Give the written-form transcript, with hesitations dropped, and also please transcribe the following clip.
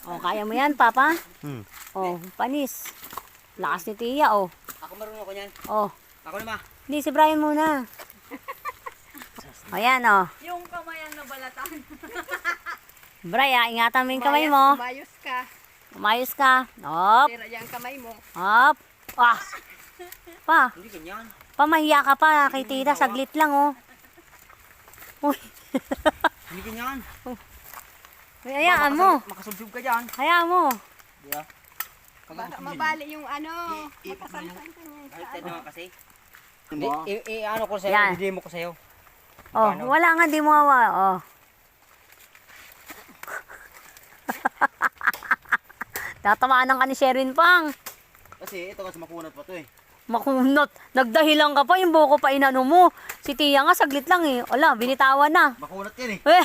Oh, kaya mo yan, Papa? Hmm. Oh, panis. Lakas ni Tia, oh. Ako marunong ako niyan. Oh. Ako naman. Hindi, si Brian muna. Ayan, oh. Yung kamay ang nabalatan. Brian, ingatan mo yung kamay mo. Umayos ka. Umayos ka. Hop. Tira yung kamay mo. Hop. Ah. Pa, Hindi ganyan. pamahiya ka pa kay Tita. Saglit lang, oh. Uy. Hindi ganyan. Uy, hayaan mo. Makasubsub ka dyan. Hayaan mo. Di ba? Baka mabali yung ano. Ipak mo yun. Matasansan Kahit ka tayo niya. naman kasi. Hindi, ano ko sa'yo, Yan. i-demo ko sa'yo. Oh, Paano? wala nga, di mo awa. Oh. Tatamaan ka ni Sherwin Pang. Kasi ito kasi makunat pa to eh. Makunot. Nagdahilan ka pa, yung buko pa inano mo. Si Tia nga, saglit lang eh. Wala, binitawan na. Makunat yan eh. Eh,